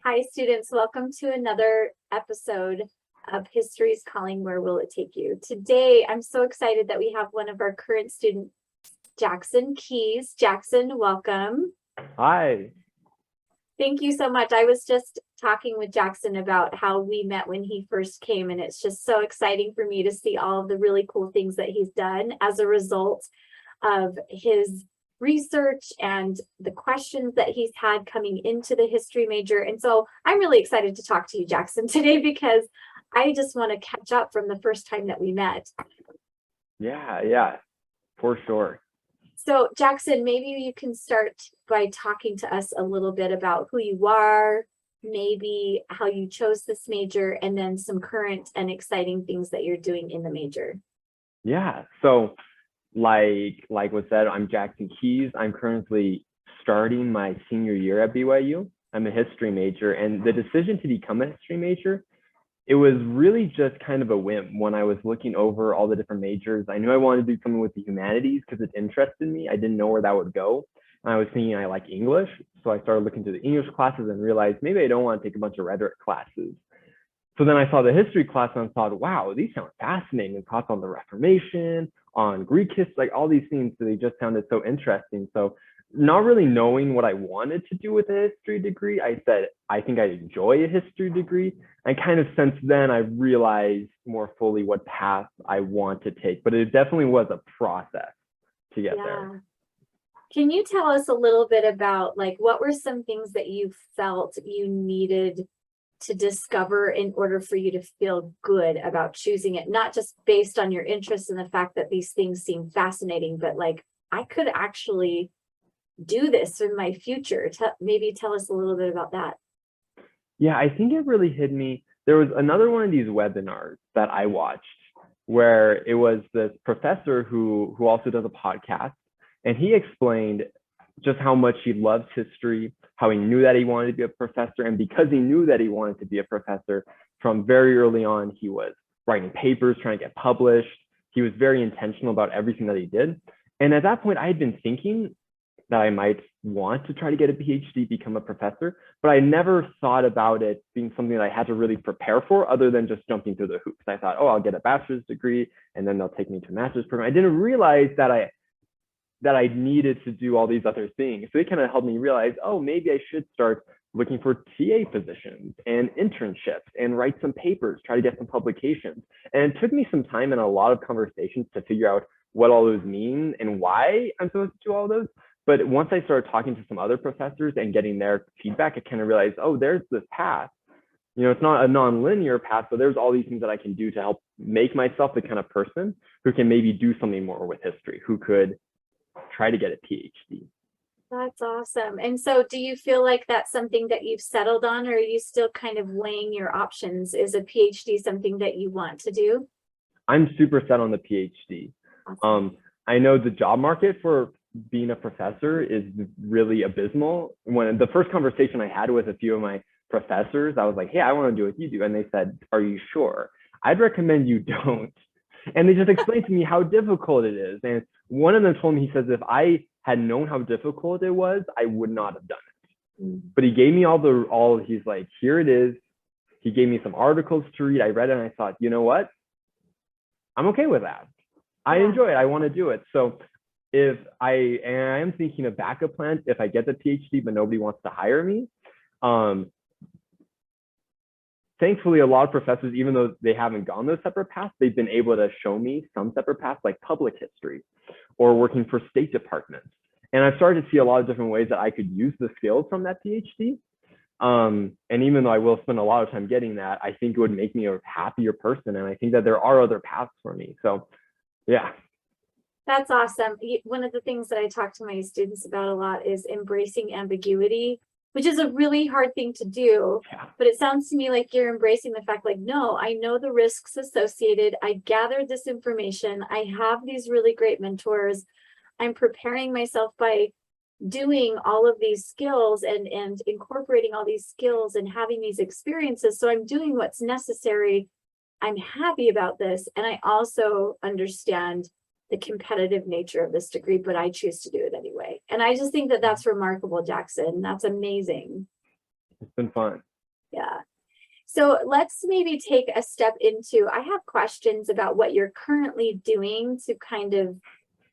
Hi, students. Welcome to another episode of History's Calling. Where will it take you? Today, I'm so excited that we have one of our current students, Jackson Keys. Jackson, welcome. Hi. Thank you so much. I was just talking with Jackson about how we met when he first came, and it's just so exciting for me to see all of the really cool things that he's done as a result of his research and the questions that he's had coming into the history major. And so I'm really excited to talk to you, Jackson, today because I just want to catch up from the first time that we met. Yeah, for sure. So Jackson, maybe you can start by talking to us a little bit about who you are, maybe how you chose this major, and then some current and exciting things that you're doing in the major. Yeah. So like was said, I'm Jackson Keys. I'm currently starting my senior year at BYU. I'm a history major, and the decision to become a history major, it was really just kind of a whim when I was looking over all the different majors. I knew I wanted to do something with the humanities because it interested me. I didn't know where that would go. And I was thinking I like English. So I started looking to the English classes and realized maybe I don't want to take a bunch of rhetoric classes. So then I saw the history class and I thought, wow, these sound fascinating. Thoughts on the Reformation, on Greek history, like all these things, they just sounded so interesting. So not really knowing what I wanted to do with a history degree, I said, I think I enjoy a history degree. And kind of since then, I realized more fully what path I want to take. But it definitely was a process to get there. Can you tell us a little bit about like what were some things that you felt you needed to discover in order for you to feel good about choosing it, not just based on your interest in the fact that these things seem fascinating, but like I could actually do this in my future? Maybe tell us a little bit about that. Yeah, I think it really hit me. There was another one of these webinars that I watched where it was this professor who also does a podcast, and he explained just how much he loves history, how he knew that he wanted to be a professor, and because he knew that he wanted to be a professor from very early on, he was writing papers, trying to get published. He was very intentional about everything that he did. And at that point, I had been thinking that I might want to try to get a PhD, become a professor, but I never thought about it being something that I had to really prepare for other than just jumping through the hoops. I thought, oh, I'll get a bachelor's degree and then they'll take me to a master's program. I didn't realize that I needed to do all these other things. So it kind of helped me realize, oh, maybe I should start looking for TA positions and internships and write some papers, try to get some publications. And it took me some time and a lot of conversations to figure out what all those mean and why I'm supposed to do all those. But once I started talking to some other professors and getting their feedback, I kind of realized, oh, there's this path. You know, it's not a non-linear path, but there's all these things that I can do to help make myself the kind of person who can maybe do something more with history, who could try to get a PhD. That's awesome. And so do you feel like that's something that you've settled on, or are you still kind of weighing your options? Is a PhD something that you want to do? I'm super set on the PhD. Awesome. I know the job market for being a professor is really abysmal. When the first conversation I had with a few of my professors, I was like, hey, I want to do what you do. And they said, are you sure? I'd recommend you don't. And they just explained to me how difficult it is. And one of them told me, he says, if I had known how difficult it was, I would not have done it. But he gave me he's like, here it is. He gave me some articles to read. I read it and I thought, you know what? I'm okay with that. I enjoy it. I want to do it. So if I am thinking of backup plans, if I get the PhD, but nobody wants to hire me, thankfully, a lot of professors, even though they haven't gone those separate paths, they've been able to show me some separate paths like public history or working for state departments. And I've started to see a lot of different ways that I could use the skills from that PhD. And even though I will spend a lot of time getting that, I think it would make me a happier person. And I think that there are other paths for me. So yeah. That's awesome. One of the things that I talk to my students about a lot is embracing ambiguity, which is a really hard thing to do. Yeah. But it sounds to me like you're embracing the fact like, no, I know the risks associated. I gathered this information. I have these really great mentors. I'm preparing myself by doing all of these skills and incorporating all these skills and having these experiences. So I'm doing what's necessary. I'm happy about this. And I also understand the competitive nature of this degree, but I choose to do it anyway. And I just think that that's remarkable, Jackson. That's amazing. It's been fun. Yeah. So let's maybe take a step into, I have questions about what you're currently doing to kind of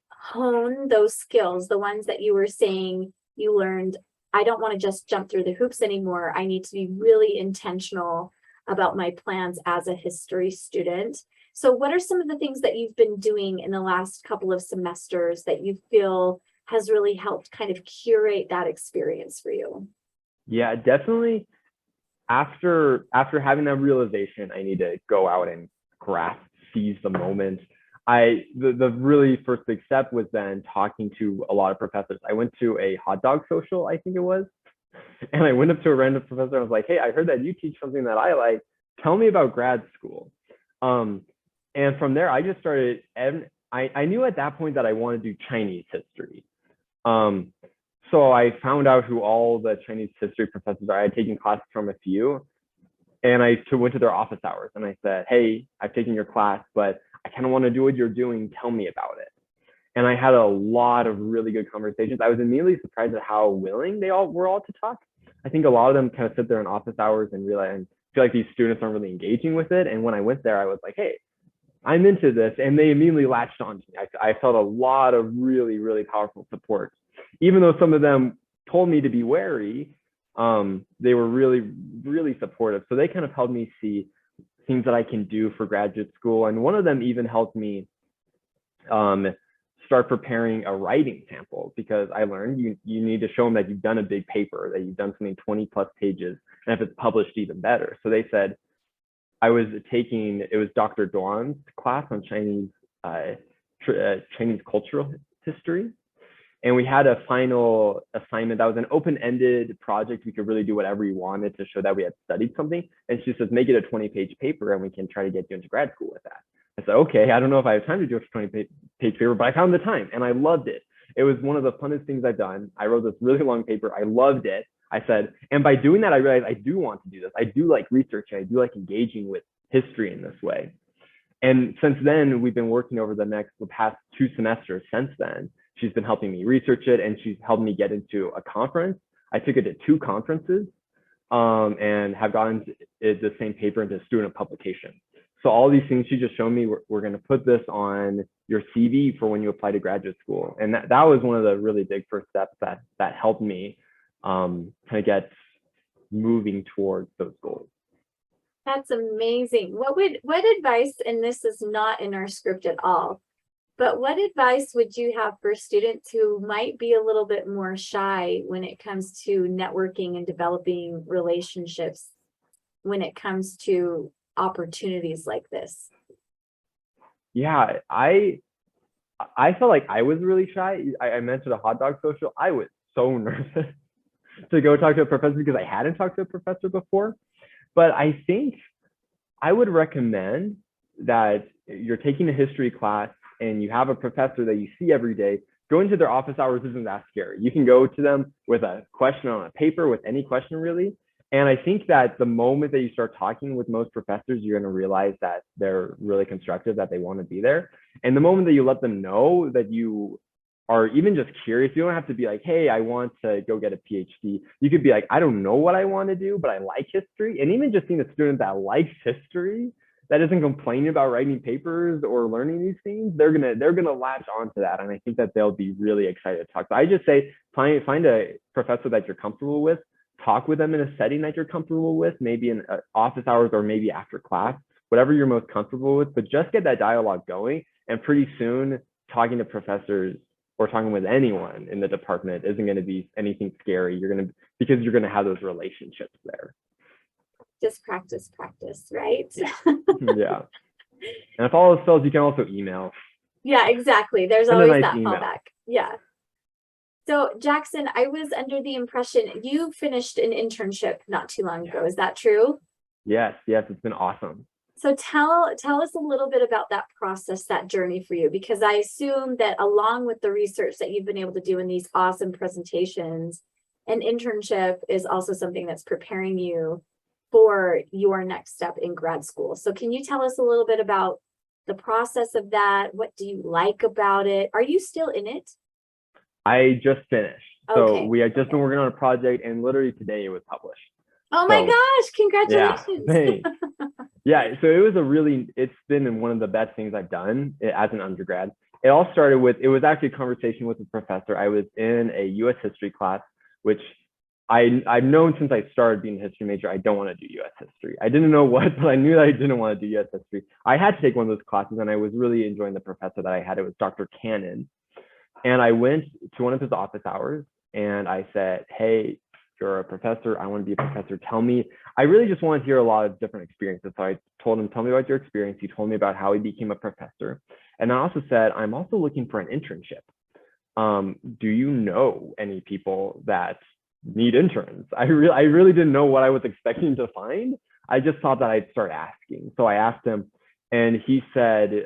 hone those skills, the ones that you were saying you learned. I don't want to just jump through the hoops anymore. I need to be really intentional about my plans as a history student. So what are some of the things that you've been doing in the last couple of semesters that you feel has really helped kind of curate that experience for you? Yeah, definitely. After having that realization, I need to go out and grasp, seize the moment. The really first big step was then talking to a lot of professors. I went to a hot dog social, I think it was, and I went up to a random professor. I was like, "Hey, I heard that you teach something that I like. Tell me about grad school." Um, and from there, I just started, and I knew at that point that I wanted to do Chinese history. Um, so I found out who all the Chinese history professors are. I had taken classes from a few, and I went to their office hours and I said, "Hey, I've taken your class, but I kind of want to do what you're doing. Tell me about it." And I had a lot of really good conversations. I was immediately surprised at how willing they all were to talk. I think a lot of them kind of sit there in office hours and realize and feel like these students aren't really engaging with it. And when I went there, I was like, "Hey, I'm into this," and they immediately latched on to me. I felt a lot of really, really powerful support, even though some of them told me to be wary. They were really, really supportive. So they kind of helped me see things that I can do for graduate school, and one of them even helped me um, start preparing a writing sample, because I learned you need to show them that you've done a big paper, that you've done something 20 plus pages, and if it's published, even better. So they said, I was taking, it was Dr. Duan's class on Chinese cultural history. And we had a final assignment that was an open-ended project. We could really do whatever we wanted to show that we had studied something. And she says, make it a 20-page paper and we can try to get you into grad school with that. I said, okay, I don't know if I have time to do a 20-page paper, but I found the time and I loved it. It was one of the funnest things I've done. I wrote this really long paper. I loved it. I said, and by doing that, I realized I do want to do this. I do like researching. I do like engaging with history in this way. And since then, we've been working over the past 2 semesters since then. She's been helping me research it, and she's helped me get into a conference. I took it to 2 conferences and have gotten the same paper into student publication. So all these things she just showed me, we're going to put this on your CV for when you apply to graduate school. And that was one of the really big first steps that helped me kind of get moving towards those goals. That's amazing. What advice, and this is not in our script at all, but what advice would you have for students who might be a little bit more shy when it comes to networking and developing relationships when it comes to opportunities like this? Yeah, I felt like I was really shy. I mentioned a hot dog social. I was so nervous to go talk to a professor because I hadn't talked to a professor before. But I think I would recommend that you're taking a history class and you have a professor that you see every day. Going to their office hours isn't that scary. You can go to them with a question on a paper, with any question really. And I think that the moment that you start talking with most professors, you're going to realize that they're really constructive, that they want to be there. And the moment that you let them know that you are even just curious, you don't have to be like, "Hey, I want to go get a PhD." You could be like, "I don't know what I want to do, but I like history." And even just seeing a student that likes history, that isn't complaining about writing papers or learning these things, they're gonna latch onto that. And I think that they'll be really excited to talk. So I just say find a professor that you're comfortable with, talk with them in a setting that you're comfortable with, maybe in office hours or maybe after class, whatever you're most comfortable with, but just get that dialogue going. And pretty soon, talking to professors or talking with anyone in the department isn't going to be anything scary. Because you're going to have those relationships there. Just practice, right? Yeah. And if all else fails, you can also email. Yeah, exactly. There's Send a always nice that email. fallback. Yeah. So Jackson, I was under the impression you finished an internship not too long ago. Is that true? Yes, it's been awesome. So tell us a little bit about that process, that journey for you, because I assume that along with the research that you've been able to do in these awesome presentations, an internship is also something that's preparing you for your next step in grad school. So can you tell us a little bit about the process of that? What do you like about it? Are you still in it? I just finished. So Okay. we had just been working on a project, and literally today it was published. Oh my So gosh, yeah, congratulations. thanks. Yeah, so it was it's been one of the best things I've done as an undergrad. It all started with, it was actually a conversation with a professor. I was in a US history class, which I've known since I started being a history major, I don't want to do US history. I didn't know what, but I knew that I didn't want to do US history. I had to take one of those classes and I was really enjoying the professor that I had. It was Dr. Cannon. And I went to one of his office hours and I said, hey, you're a professor. I want to be a professor. Tell me. I really just wanted to hear a lot of different experiences. So I told him, tell me about your experience. He told me about how he became a professor. And I also said, I'm also looking for an internship. Do you know any people that need interns? I really didn't know what I was expecting to find. I just thought that I'd start asking. So I asked him, and he said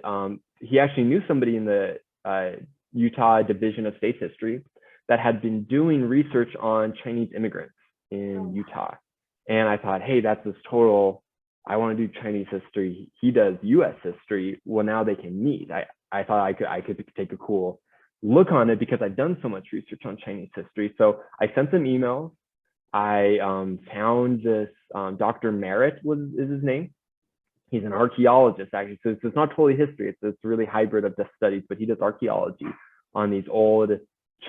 he actually knew somebody in the Utah Division of State History that had been doing research on Chinese immigrants in Utah. And I thought, hey, that's this total, I want to do Chinese history. He does US history. Well, now they can meet. I thought I could take a cool look on it because I've done so much research on Chinese history. So I sent some emails. I found this Dr. Merritt is his name. He's an archaeologist, actually. So it's not totally history. It's really hybrid of the studies, but he does archaeology on these old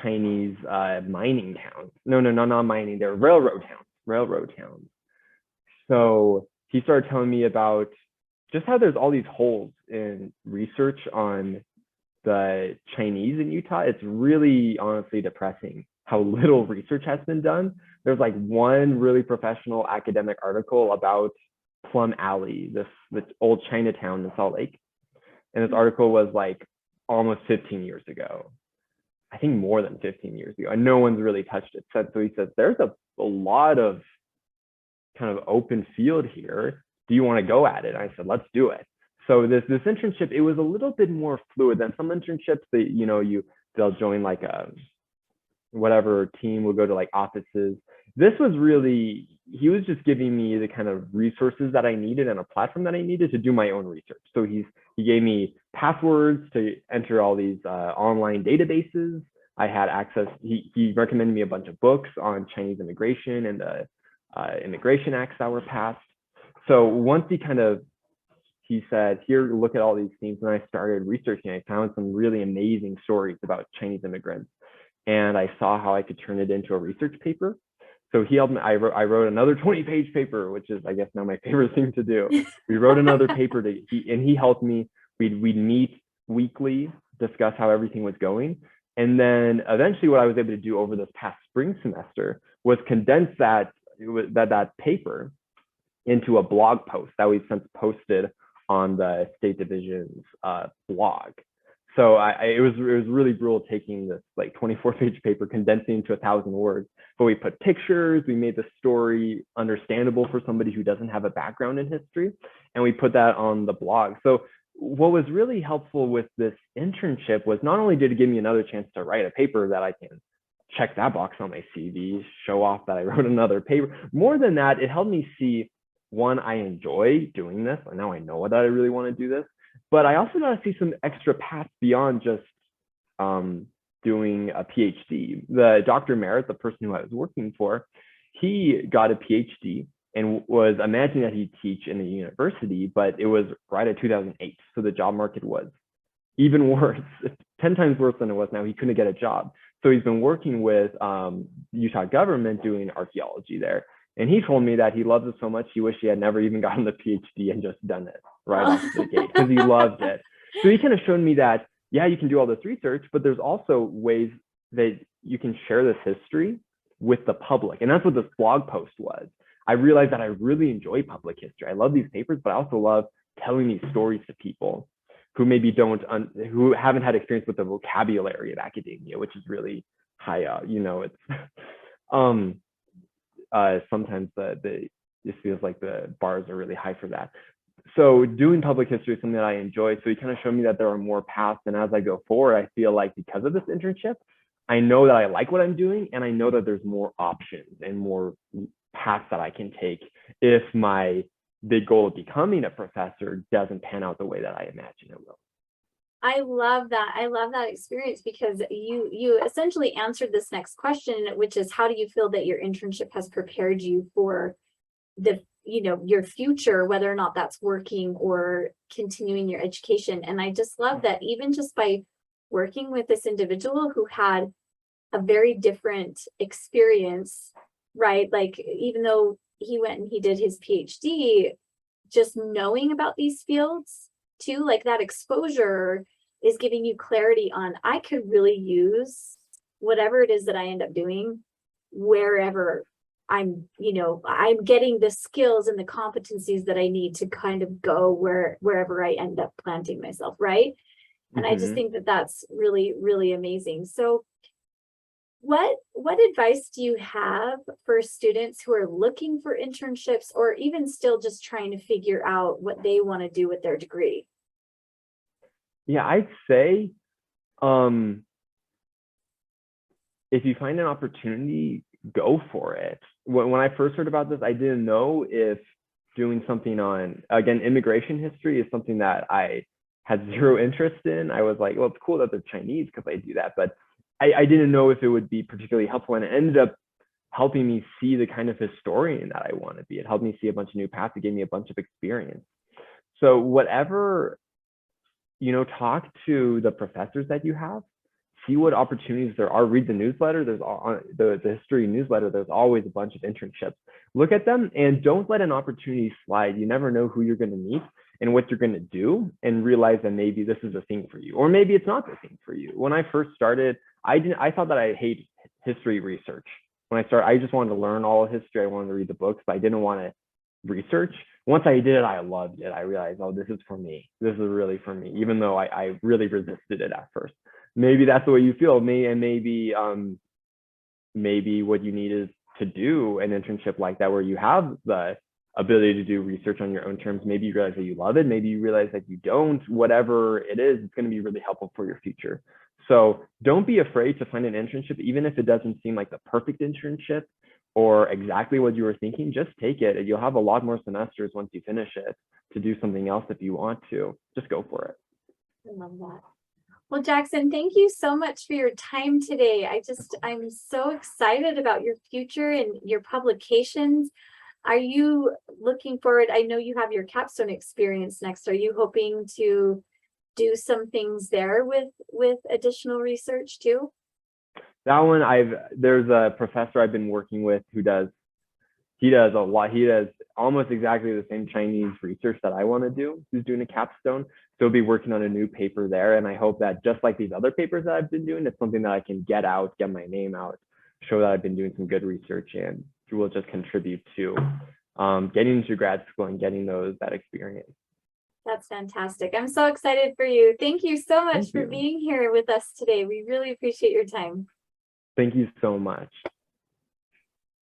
Chinese mining towns. No, not mining. They're railroad towns. So he started telling me about just how there's all these holes in research on the Chinese in Utah. It's really honestly depressing how little research has been done. There's like one really professional academic article about Plum Alley, this old Chinatown in Salt Lake. And this article was like almost 15 years ago. I think more than 15 years ago. And no one's really touched it. So he says, there's a lot of kind of open field here. Do you want to go at it? And I said, let's do it. So this internship, it was a little bit more fluid than some internships that, they'll join like a whatever team will go to like offices. This was really, he was just giving me the kind of resources that I needed and a platform that I needed to do my own research. So he gave me passwords to enter all these online databases. I had access. He recommended me a bunch of books on Chinese immigration and the immigration acts that were passed. So once he said, here, look at all these things. And I started researching. I found some really amazing stories about Chinese immigrants. And I saw how I could turn it into a research paper. So he helped me. I wrote another 20-page paper, which is, I guess, now my favorite thing to do. We wrote another paper and he helped me. We'd meet weekly, discuss how everything was going. And then eventually what I was able to do over this past spring semester was condense that paper into a blog post that we've since posted on the State Division's blog. So it was really brutal taking this like 24-page paper, condensing into 1,000 words. But we put pictures, we made the story understandable for somebody who doesn't have a background in history, and we put that on the blog. So what was really helpful with this internship was not only did it give me another chance to write a paper that I can check that box on my CV, show off that I wrote another paper. More than that, it helped me see, one, I enjoy doing this. And now I know that I really want to do this. But I also got to see some extra paths beyond just doing a PhD. The Dr. Merritt, the person who I was working for, he got a PhD and was imagining that he'd teach in a university, but it was right at 2008. So the job market was even worse, 10 times worse than it was now. He couldn't get a job. So he's been working with Utah government doing archaeology there. And he told me that he loves it so much, he wished he had never even gotten the PhD and just done it right off the gate because he loved it. So he kind of showed me that, yeah, you can do all this research, but there's also ways that you can share this history with the public. And that's what this blog post was. I realized that I really enjoy public history. I love these papers, but I also love telling these stories to people who maybe who haven't had experience with the vocabulary of academia, which is really high up. It's sometimes it feels like the bars are really high for that. So doing public history is something that I enjoy. So he kind of showed me that there are more paths. And as I go forward, I feel like because of this internship, I know that I like what I'm doing, and I know that there's more options and more paths that I can take if my big goal of becoming a professor doesn't pan out the way that I imagine it will. I love that. I love that experience because you essentially answered this next question, which is how do you feel that your internship has prepared you for your future, whether or not that's working or continuing your education. And I just love that even just by working with this individual who had a very different experience, right? Like, even though he went and he did his PhD, just knowing about these fields too, like that exposure is giving you clarity on, I could really use whatever it is that I end up doing wherever I'm getting the skills and the competencies that I need to kind of go wherever I end up planting myself, right? And I just think that that's really, really amazing. So what advice do you have for students who are looking for internships, or even still just trying to figure out what they want to do with their degree? Yeah, I'd say if you find an opportunity, go for it. When I first heard about this, I didn't know if doing something on, again, immigration history is something that I had zero interest in. I was like, well, it's cool that they're Chinese because I do that, but I didn't know if it would be particularly helpful, and it ended up helping me see the kind of historian that I want to be. It helped me see a bunch of new paths. It gave me a bunch of experience. So whatever, talk to the professors that you have, see what opportunities there are, read the newsletter. There's the history newsletter. There's always a bunch of internships. Look at them and don't let an opportunity slide. You never know who you're going to meet and what you're going to do, and realize that maybe this is a thing for you, or maybe it's not the thing for you. When I first started, I thought that I hate history research. When I started, I just wanted to learn all of history. I wanted to read the books, but I didn't want to research. Once I did it, I loved it. I realized, oh, this is for me. This is really for me, even though I really resisted it at first. Maybe that's the way you feel. Maybe what you need is to do an internship like that, where you have the ability to do research on your own terms. Maybe you realize that you love it. Maybe you realize that you don't. Whatever it is, it's going to be really helpful for your future. So don't be afraid to find an internship, even if it doesn't seem like the perfect internship or exactly what you were thinking. Just take it, and you'll have a lot more semesters once you finish it to do something else if you want to. Just go for it. I love that. Well, Jackson, thank you so much for your time today. I'm so excited about your future and your publications. Are you looking forward? I know you have your capstone experience next. Are you hoping to do some things there with additional research too? That one, there's a professor I've been working with who he does a lot. He does almost exactly the same Chinese research that I want to do. He's doing a capstone. So he'll be working on a new paper there. And I hope that, just like these other papers that I've been doing, it's something that I can get my name out, show that I've been doing some good research, and will just contribute to getting into grad school and getting that experience. That's fantastic. I'm so excited for you. Thank you so much for being here with us today. We really appreciate your time. Thank you so much.